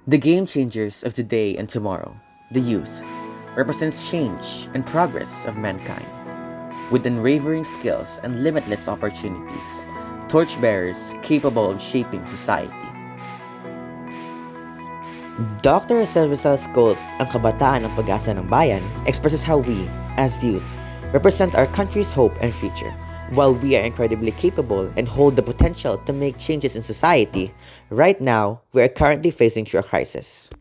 The game changers of today and tomorrow, the youth, represents change and progress of mankind. With unwavering skills and limitless opportunities, torchbearers capable of shaping society. Dr. Rizal's quote, "Ang kabataan ang pag-asa ng bayan," expresses how we, as youth, represent our country's hope and future. While we are incredibly capable and hold the potential to make changes in society, right now, we are currently facing through a crisis.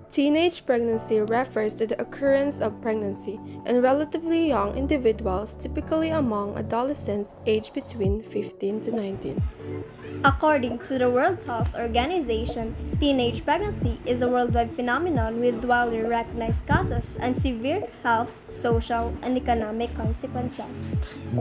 Teenage pregnancy refers to the occurrence of pregnancy in relatively young individuals, typically among adolescents aged between 15 to 19. According to the World Health Organization, teenage pregnancy is a worldwide phenomenon with widely recognized causes and severe health, social, and economic consequences.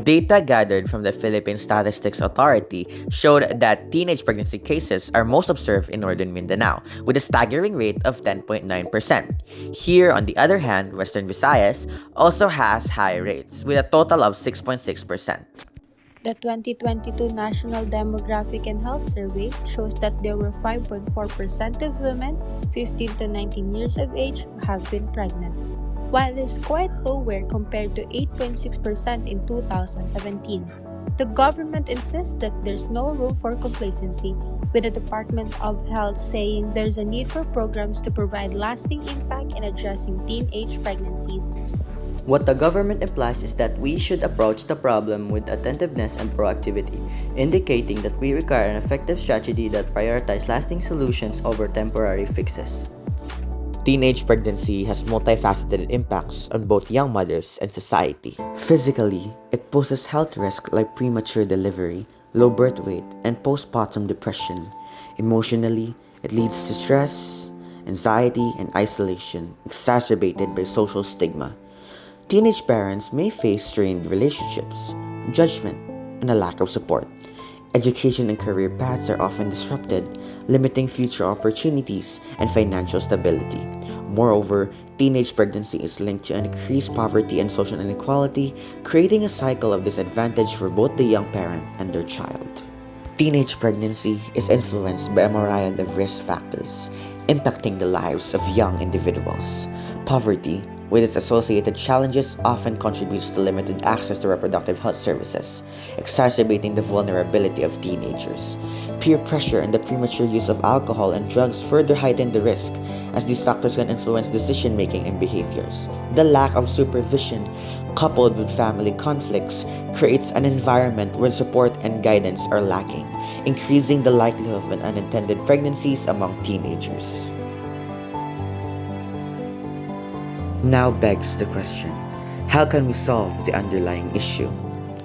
Data gathered from the Philippine Statistics Authority showed that teenage pregnancy cases are most observed in northern Mindanao, with a staggering rate of 10.9%. Here, on the other hand, Western Visayas also has high rates, with a total of 6.6%. The 2022 National Demographic and Health Survey shows that there were 5.4% of women 15 to 19 years of age who have been pregnant, while it is quite lower compared to 8.6% in 2017. The government insists that there's no room for complacency, with the Department of Health saying there's a need for programs to provide lasting impact in addressing teenage pregnancies. What the government implies is that we should approach the problem with attentiveness and proactivity, indicating that we require an effective strategy that prioritizes lasting solutions over temporary fixes. Teenage pregnancy has multifaceted impacts on both young mothers and society. Physically, it poses health risks like premature delivery, low birth weight, and postpartum depression. Emotionally, it leads to stress, anxiety, and isolation, exacerbated by social stigma. Teenage parents may face strained relationships, judgment, and a lack of support. Education and career paths are often disrupted, limiting future opportunities and financial stability. Moreover, teenage pregnancy is linked to increased poverty and social inequality, creating a cycle of disadvantage for both the young parent and their child. Teenage pregnancy is influenced by a myriad of risk factors, impacting the lives of young individuals. Poverty, with its associated challenges, often contributes to limited access to reproductive health services, exacerbating the vulnerability of teenagers. Peer pressure and the premature use of alcohol and drugs further heighten the risk, as these factors can influence decision-making and behaviors. The lack of supervision, coupled with family conflicts, creates an environment where support and guidance are lacking, increasing the likelihood of unintended pregnancies among teenagers. Now begs the question, how can we solve the underlying issue?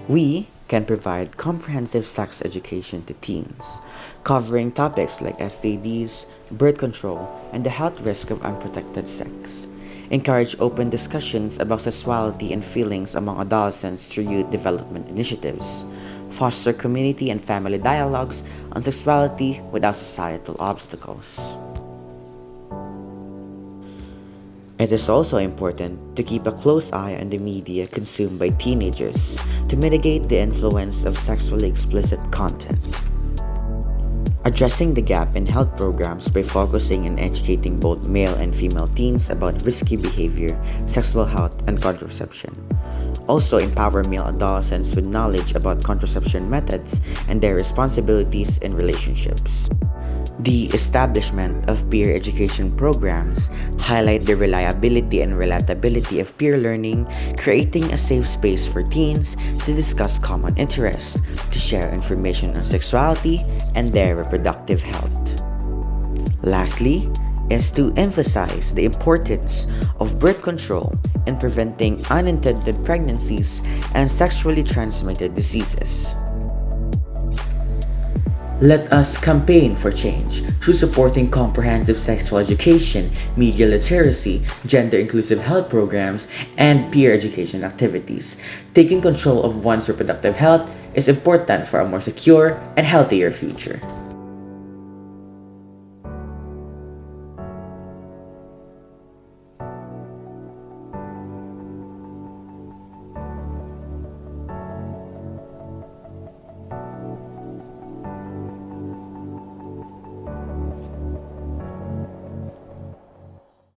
We can provide comprehensive sex education to teens, covering topics like STDs, birth control, and the health risk of unprotected sex. Encourage open discussions about sexuality and feelings among adolescents through youth development initiatives. Foster community and family dialogues on sexuality without societal obstacles. It is also important to keep a close eye on the media consumed by teenagers to mitigate the influence of sexually explicit content. Addressing the gap in health programs by focusing and educating both male and female teens about risky behavior, sexual health, and contraception. Also empower male adolescents with knowledge about contraception methods and their responsibilities in relationships. The establishment of peer education programs highlight the reliability and relatability of peer learning, creating a safe space for teens to discuss common interests, to share information on sexuality and their reproductive health. Lastly, is to emphasize the importance of birth control in preventing unintended pregnancies and sexually transmitted diseases. Let us campaign for change through supporting comprehensive sexual education, media literacy, gender-inclusive health programs, and peer education activities. Taking control of one's reproductive health is important for a more secure and healthier future.